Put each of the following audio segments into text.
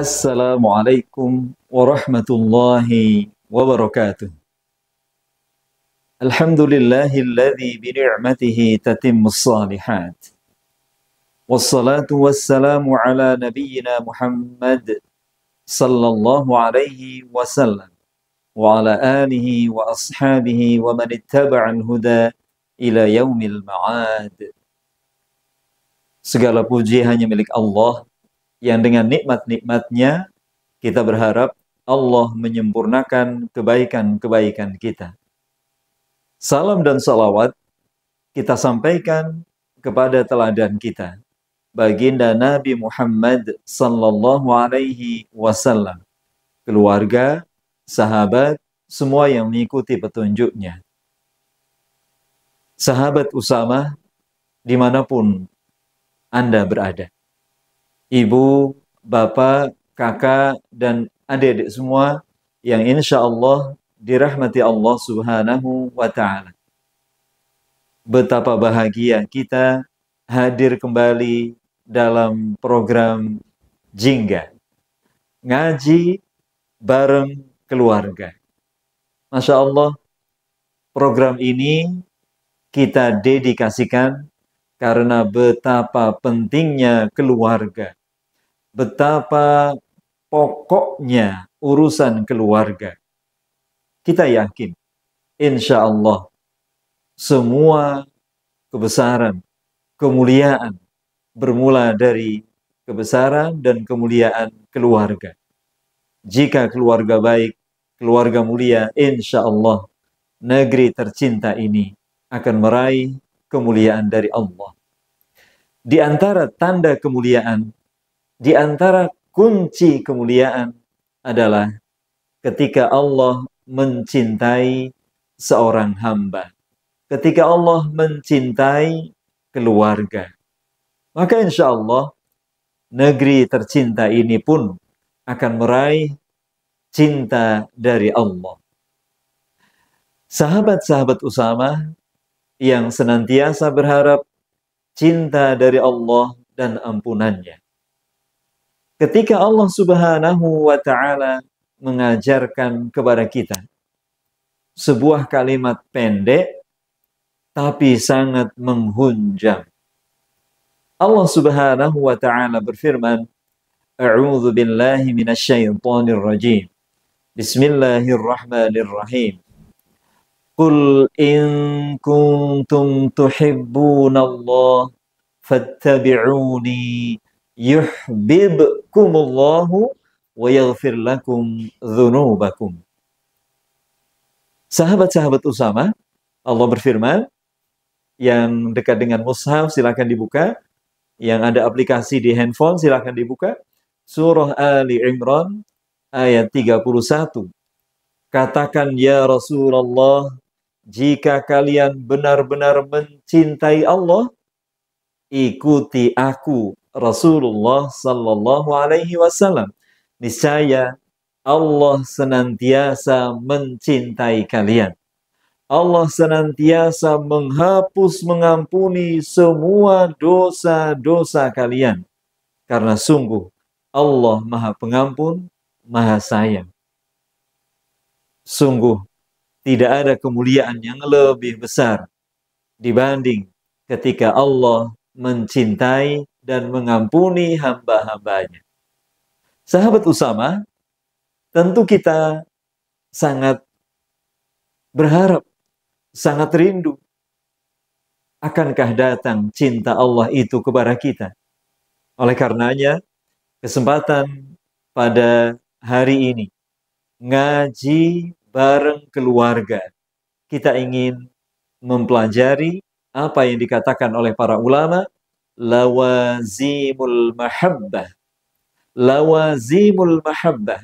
Assalamualaikum warahmatullahi wabarakatuh. Alhamdulillahilladzi bini'matihi tatimmus shalihat. Wassalatu wassalamu ala nabiyyina Muhammad sallallahu alaihi wasallam wa ala alihi wa ashabihi wa man ittaba'al huda ila yaumil ma'ad. Segala puji hanya milik Allah yang dengan nikmat-nikmatnya kita berharap Allah menyempurnakan kebaikan-kebaikan kita. Salam dan salawat kita sampaikan kepada teladan kita, baginda Nabi Muhammad sallallahu alaihi wasallam, keluarga, sahabat, semua yang mengikuti petunjuknya. Sahabat Usamah, dimanapun Anda berada, ibu, bapak, kakak, dan adik-adik semua yang insya Allah dirahmati Allah Subhanahu wa Ta'ala. Betapa bahagia kita hadir kembali dalam program Jingga, ngaji bareng keluarga. Masya Allah, program ini kita dedikasikan karena betapa pentingnya keluarga, betapa pokoknya urusan keluarga. Kita yakin, insya Allah, semua kebesaran, kemuliaan bermula dari kebesaran dan kemuliaan keluarga. Jika keluarga baik, keluarga mulia, insya Allah, negeri tercinta ini akan meraih kemuliaan dari Allah. Di antara tanda kemuliaan, di antara kunci kemuliaan adalah ketika Allah mencintai seorang hamba, ketika Allah mencintai keluarga, maka insya Allah negeri tercinta ini pun akan meraih cinta dari Allah. Sahabat-sahabat Usamah yang senantiasa berharap cinta dari Allah dan ampunannya. Ketika Allah Subhanahu wa Ta'ala mengajarkan kepada kita sebuah kalimat pendek tapi sangat menghunjam. Allah Subhanahu wa Ta'ala berfirman, A'udzu billahi minasyaitonir rajim. Bismillahirrahmanirrahim. Qul in kuntum tuhibbunallah fattabi'uni yuhibbukumullahu wa yaghfir lakum dzunubakum. Sahabat-sahabat Usamah, Allah berfirman, yang dekat dengan mushaf silakan dibuka, yang ada aplikasi di handphone silakan dibuka, surah Ali Imran ayat 31. Katakan ya Rasulullah, jika kalian benar-benar mencintai Allah, ikuti aku Rasulullah sallallahu alaihi wasallam. Niscaya Allah senantiasa mencintai kalian. Allah senantiasa menghapus, mengampuni semua dosa-dosa kalian. Karena sungguh Allah Maha Pengampun, Maha Sayang. Sungguh tidak ada kemuliaan yang lebih besar dibanding ketika Allah mencintai dan mengampuni hamba-hambanya. Sahabat Usamah, tentu kita sangat berharap, sangat rindu. Akankah datang cinta Allah itu kepada kita? Oleh karenanya, kesempatan pada hari ini, ngaji bareng keluarga, kita ingin mempelajari apa yang dikatakan oleh para ulama, lawazimul mahabbah. Lawazimul mahabbah.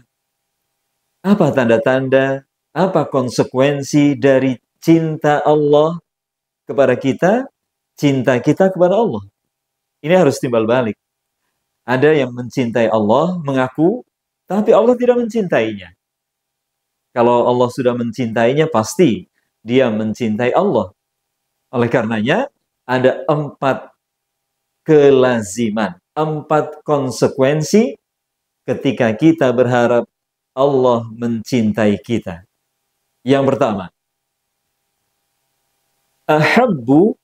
Apa tanda-tanda, apa konsekuensi dari cinta Allah kepada kita, cinta kita kepada Allah? Ini harus timbal balik. Ada yang mencintai Allah, mengaku, tapi Allah tidak mencintainya. Kalau Allah sudah mencintainya, pasti dia mencintai Allah. Oleh karenanya, ada 4 kelaziman, 4 konsekuensi ketika kita berharap Allah mencintai kita. Yang pertama, ahabbu,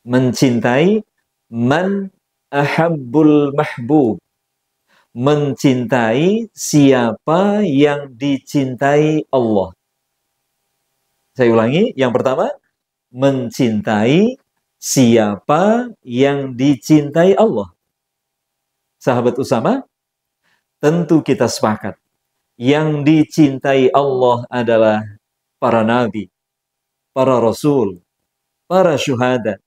mencintai, man ahabbul mahbub, mencintai siapa yang dicintai Allah. Saya ulangi, yang pertama, mencintai siapa yang dicintai Allah. Sahabat Usama, tentu kita sepakat, yang dicintai Allah adalah para nabi, para rasul, para syuhada,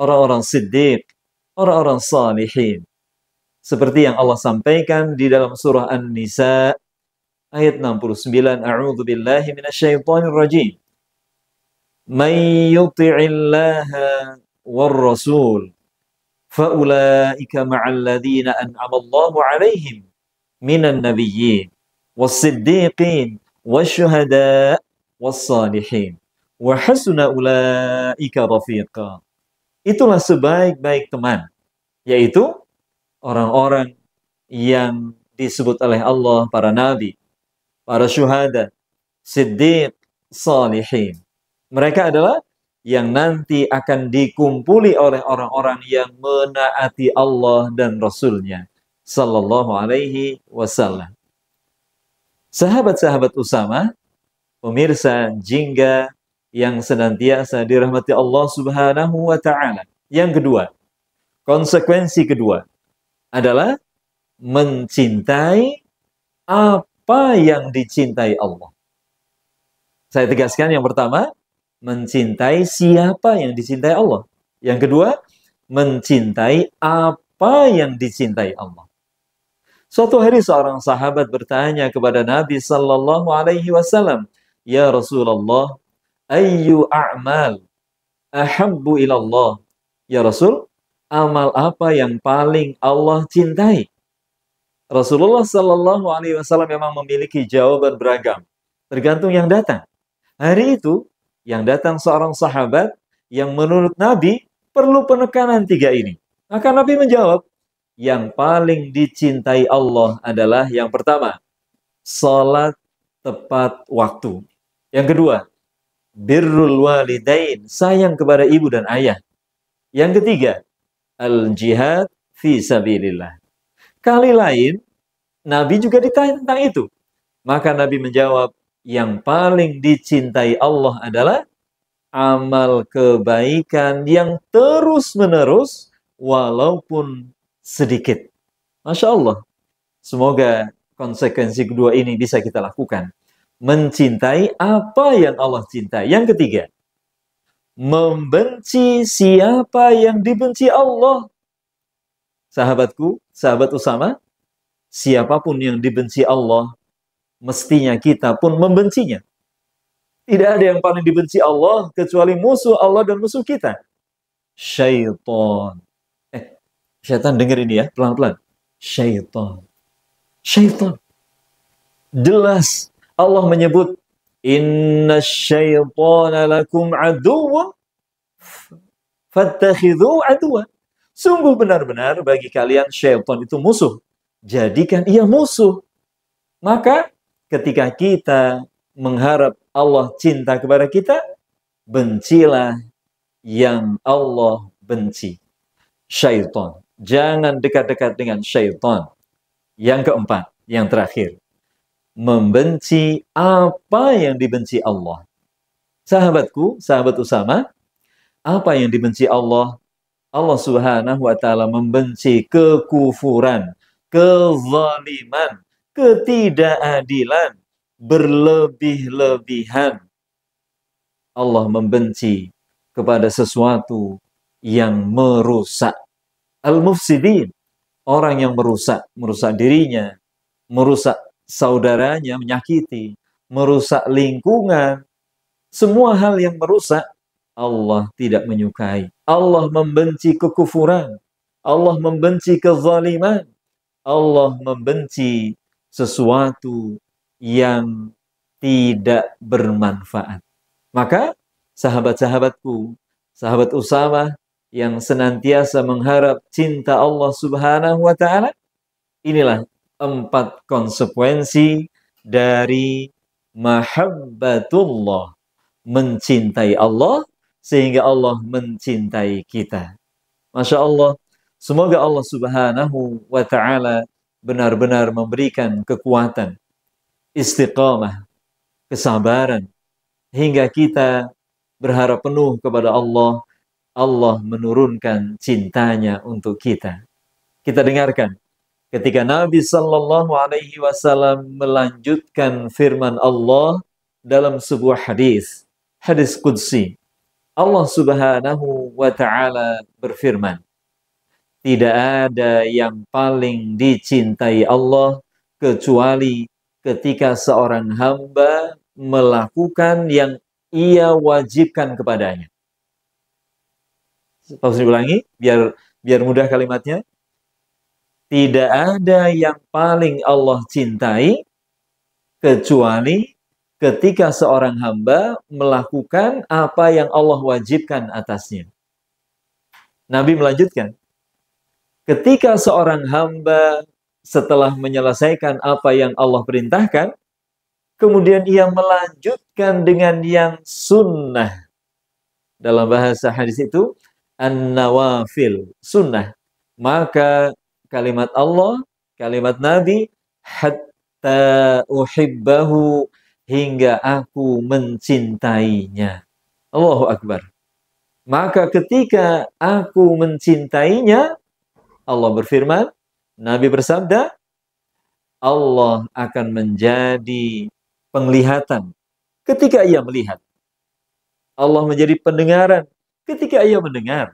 orang-orang siddiq, orang-orang salihin. Seperti yang Allah sampaikan di dalam surah An-Nisa ayat 69, A'udzu billahi minasyaitonir rajim. Man yuti'illaha war rasul faulaika ma'al ladzina an'ama Allahu 'alaihim minan nabiyyin was-siddiqin wasyuhada was-salihin wa hasuna ulaika rafiqa. Itulah sebaik-baik teman, yaitu orang-orang yang disebut oleh Allah para nabi, para syuhada, siddiq, salihin. Mereka adalah yang nanti akan dikumpuli oleh orang-orang yang menaati Allah dan Rasul-Nya sallallahu alaihi wasallam. Sahabat-sahabat Usama, pemirsa jingga yang senantiasa dirahmati Allah Subhanahu wa taala. Yang kedua, konsekuensi kedua adalah mencintai apa yang dicintai Allah. Saya tegaskan, yang pertama, mencintai siapa yang dicintai Allah. Yang kedua, mencintai apa yang dicintai Allah. Suatu hari seorang sahabat bertanya kepada Nabi sallallahu alaihi wasallam, "Ya Rasulullah, ayyu a'mal ahabbu ilallah?" Ya Rasul, amal apa yang paling Allah cintai? Rasulullah sallallahu alaihi wasallam memang memiliki jawaban beragam, tergantung yang datang. Hari itu yang datang seorang sahabat yang menurut Nabi perlu penekanan 3 ini. Maka Nabi menjawab, yang paling dicintai Allah adalah yang pertama, salat tepat waktu. Yang kedua, birrul walidain, sayang kepada ibu dan ayah. Yang ketiga, al-jihad fi sabilillah. Kali lain, Nabi juga ditanya tentang itu. Maka Nabi menjawab, yang paling dicintai Allah adalah amal kebaikan yang terus-menerus walaupun sedikit. Masya Allah. Semoga konsekuensi kedua ini bisa kita lakukan. Mencintai apa yang Allah cintai. Yang ketiga, membenci siapa yang dibenci Allah. Sahabatku, sahabat Usama, siapapun yang dibenci Allah, mestinya kita pun membencinya. Tidak ada yang paling dibenci Allah kecuali musuh Allah dan musuh kita, syaitan. Syaitan, dengar ini ya, pelan-pelan. Syaitan. Syaitan. Jelas Allah menyebut, inna syaitana lakum aduwwa fattakhidhu aduwwa. Sungguh benar-benar bagi kalian syaitan itu musuh. Jadikan ia musuh. Maka ketika kita mengharap Allah cinta kepada kita, bencilah yang Allah benci, syaitan. Jangan dekat-dekat dengan syaitan. Yang keempat, yang terakhir, membenci apa yang dibenci Allah. Sahabatku, sahabat Usama, apa yang dibenci Allah? Allah Subhanahu wa taala membenci kekufuran, kezaliman, ketidakadilan, berlebih-lebihan. Allah membenci kepada sesuatu yang merusak. Al-mufsidin, orang yang merusak dirinya, merusak saudaranya, menyakiti, merusak lingkungan. Semua hal yang merusak, Allah tidak menyukai. Allah membenci kekufuran. Allah membenci kezaliman. Allah membenci sesuatu yang tidak bermanfaat. Maka sahabat-sahabatku, sahabat Usama yang senantiasa mengharap cinta Allah Subhanahu wa taala, inilah 4 konsekuensi dari mahabbatullah, mencintai Allah sehingga Allah mencintai kita. Masya Allah, semoga Allah Subhanahu wa Ta'ala benar-benar memberikan kekuatan, istiqamah, kesabaran, hingga kita berharap penuh kepada Allah. Allah menurunkan cintanya untuk kita. Kita dengarkan ketika Nabi Sallallahu Alaihi Wasallam melanjutkan firman Allah dalam sebuah hadis qudsi. Allah Subhanahu wa Ta'ala berfirman, tidak ada yang paling dicintai Allah kecuali ketika seorang hamba melakukan yang ia wajibkan kepadanya. Harus diulangi biar mudah kalimatnya. Tidak ada yang paling Allah cintai kecuali ketika seorang hamba melakukan apa yang Allah wajibkan atasnya. Nabi melanjutkan, ketika seorang hamba setelah menyelesaikan apa yang Allah perintahkan, kemudian ia melanjutkan dengan yang sunnah. Dalam bahasa hadis itu, an-nawafil, sunnah. Maka kalimat Allah, kalimat Nabi, hatta uhibbahu, hingga aku mencintainya. Allahu Akbar. Maka ketika aku mencintainya, Allah berfirman, Nabi bersabda, Allah akan menjadi penglihatan ketika ia melihat. Allah menjadi pendengaran ketika ia mendengar.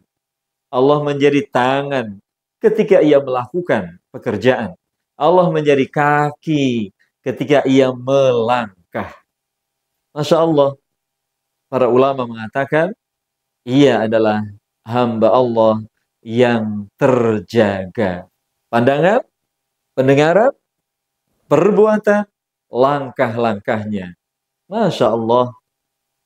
Allah menjadi tangan ketika ia melakukan pekerjaan. Allah menjadi kaki ketika ia melangkah. Masya Allah, para ulama mengatakan, ia adalah hamba Allah yang terjaga. Pandangan, pendengaran, perbuatan, langkah-langkahnya. Masya Allah,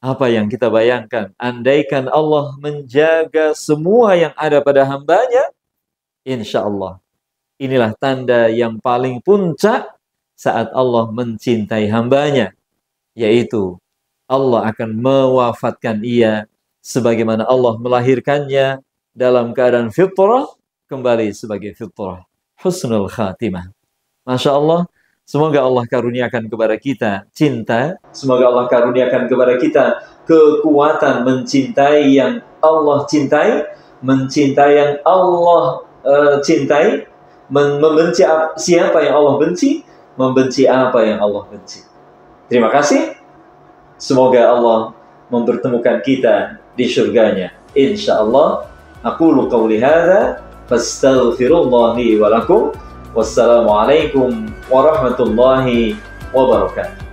apa yang kita bayangkan? Andaikan Allah menjaga semua yang ada pada hambanya, insya Allah, inilah tanda yang paling puncak saat Allah mencintai hambanya, yaitu Allah akan mewafatkan ia sebagaimana Allah melahirkannya dalam keadaan fitrah, kembali sebagai fitrah. Husnul khatimah. Masya Allah, semoga Allah karuniakan kepada kita cinta, semoga Allah karuniakan kepada kita kekuatan mencintai yang Allah cintai, mencintai yang Allah cintai, membenci siapa yang Allah benci, membenci apa yang Allah benci. Terima kasih. Semoga Allah mempertemukan kita di surganya. Insyaallah. Aqulu qawli hadza fastaghfirullah li wa lakum. Wassalamualaikum warahmatullahi wabarakatuh.